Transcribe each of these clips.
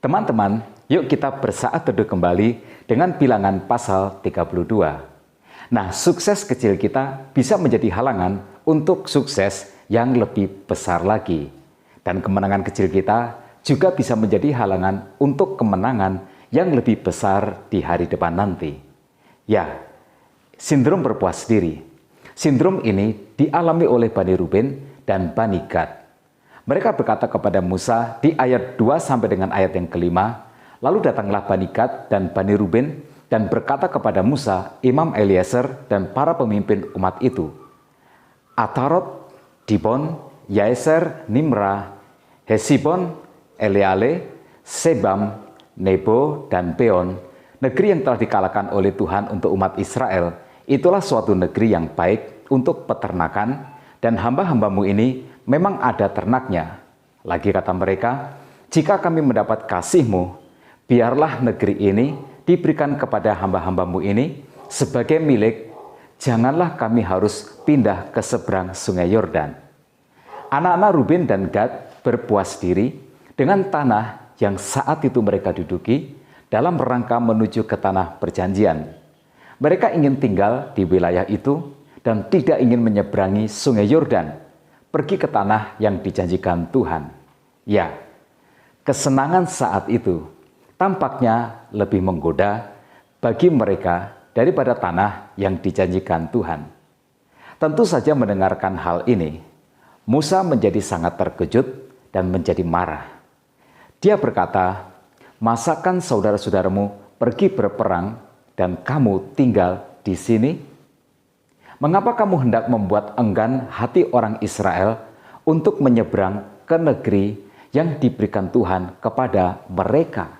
Teman-teman, yuk kita bersaat teduh kembali dengan bilangan pasal 32. Nah, sukses kecil kita bisa menjadi halangan untuk sukses yang lebih besar lagi. Dan kemenangan kecil kita juga bisa menjadi halangan untuk kemenangan yang lebih besar di hari depan nanti. Ya, sindrom berpuas diri. Sindrom ini dialami oleh Bani Ruben dan Bani Gad. Mereka berkata kepada Musa di ayat 2 sampai dengan ayat yang kelima, lalu datanglah Bani Gad dan Bani Ruben dan berkata kepada Musa, Imam Eliezer dan para pemimpin umat itu, Atarot, Dibon, Yaeser, Nimra, Hesibon, Eleale, Sebam, Nebo, dan Beon, negeri yang telah dikalahkan oleh Tuhan untuk umat Israel, itulah suatu negeri yang baik untuk peternakan, dan hamba-hambamu ini memang ada ternaknya. Lagi kata mereka, jika kami mendapat kasih-Mu, biarlah negeri ini diberikan kepada hamba-hambamu ini sebagai milik, janganlah kami harus pindah ke seberang sungai Yordan. Anak-anak Ruben dan Gad berpuas diri dengan tanah yang saat itu mereka duduki dalam rangka menuju ke tanah perjanjian. Mereka ingin tinggal di wilayah itu dan tidak ingin menyeberangi sungai Yordan, pergi ke tanah yang dijanjikan Tuhan. Ya, kesenangan saat itu tampaknya lebih menggoda bagi mereka daripada tanah yang dijanjikan Tuhan. Tentu saja mendengarkan hal ini, Musa menjadi sangat terkejut dan menjadi marah. Dia berkata, masakan saudara-saudaramu pergi berperang dan kamu tinggal di sini? Mengapa kamu hendak membuat enggan hati orang Israel untuk menyeberang ke negeri yang diberikan Tuhan kepada mereka?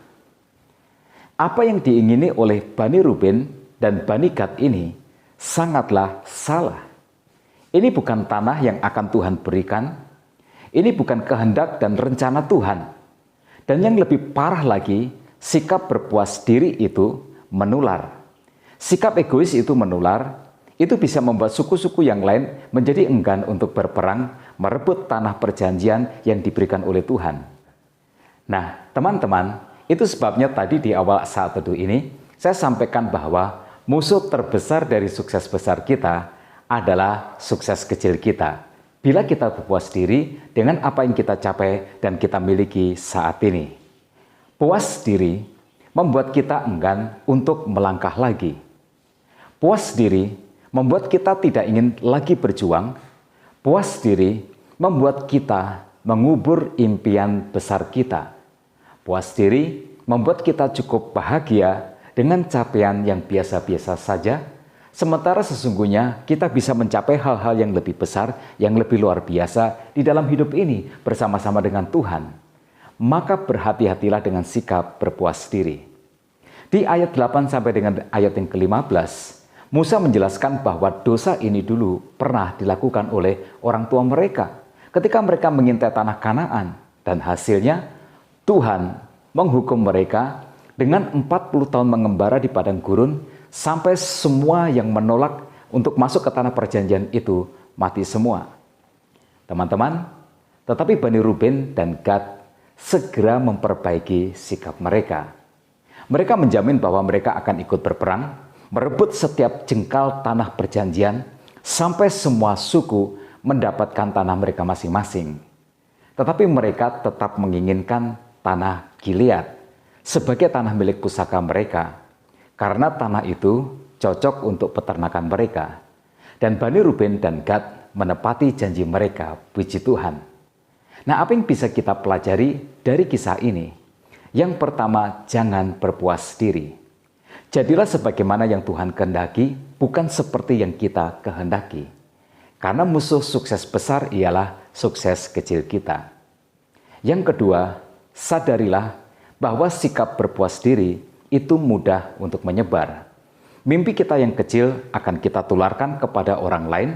Apa yang diingini oleh Bani Ruben dan Bani Gad ini sangatlah salah. Ini bukan tanah yang akan Tuhan berikan. Ini bukan kehendak dan rencana Tuhan. Dan yang lebih parah lagi, sikap berpuas diri itu menular. Sikap egois itu menular. Itu bisa membuat suku-suku yang lain menjadi enggan untuk berperang, merebut tanah perjanjian yang diberikan oleh Tuhan. Nah, teman-teman, itu sebabnya tadi di awal saat teduh ini, saya sampaikan bahwa musuh terbesar dari sukses besar kita adalah sukses kecil kita. Bila kita berpuas diri dengan apa yang kita capai dan kita miliki saat ini. Puas diri membuat kita enggan untuk melangkah lagi. Puas diri membuat kita tidak ingin lagi berjuang. Puas diri membuat kita mengubur impian besar kita. Puas diri membuat kita cukup bahagia dengan capaian yang biasa-biasa saja, sementara sesungguhnya kita bisa mencapai hal-hal yang lebih besar, yang lebih luar biasa di dalam hidup ini bersama-sama dengan Tuhan. Maka berhati-hatilah dengan sikap berpuas diri. Di ayat 8 sampai dengan ayat yang ke-15, Musa menjelaskan bahwa dosa ini dulu pernah dilakukan oleh orang tua mereka ketika mereka mengintai tanah Kanaan, dan hasilnya Tuhan menghukum mereka dengan 40 tahun mengembara di padang gurun sampai semua yang menolak untuk masuk ke tanah perjanjian itu mati semua. Teman-teman, tetapi Bani Ruben dan Gad segera memperbaiki sikap mereka. Mereka menjamin bahwa mereka akan ikut berperang, merebut setiap jengkal tanah perjanjian sampai semua suku mendapatkan tanah mereka masing-masing. Tetapi mereka tetap menginginkan tanah Gilead sebagai tanah milik pusaka mereka, karena tanah itu cocok untuk peternakan mereka. Dan Bani Ruben dan Gad menepati janji mereka, puji Tuhan. Nah, apa yang bisa kita pelajari dari kisah ini? Yang pertama, jangan berpuas diri. Jadilah sebagaimana yang Tuhan kehendaki, bukan seperti yang kita kehendaki. Karena musuh sukses besar ialah sukses kecil kita. Yang kedua, sadarilah bahwa sikap berpuas diri itu mudah untuk menyebar. Mimpi kita yang kecil akan kita tularkan kepada orang lain,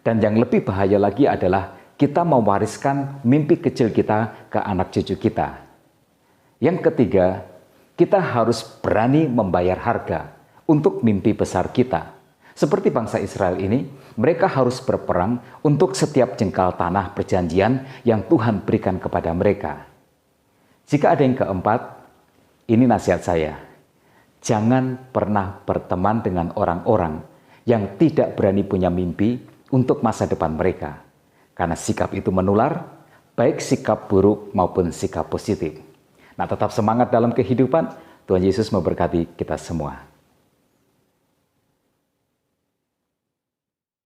dan yang lebih bahaya lagi adalah kita mewariskan mimpi kecil kita ke anak cucu kita. Yang ketiga, kita harus berani membayar harga untuk mimpi besar kita. Seperti bangsa Israel ini, mereka harus berperang untuk setiap jengkal tanah perjanjian yang Tuhan berikan kepada mereka. Jika ada yang keempat, Ini nasihat saya. Jangan pernah berteman dengan orang-orang yang tidak berani punya mimpi untuk masa depan mereka. Karena sikap itu menular, baik sikap buruk maupun sikap positif. Nah, tetap semangat dalam kehidupan. Tuhan Yesus memberkati kita semua.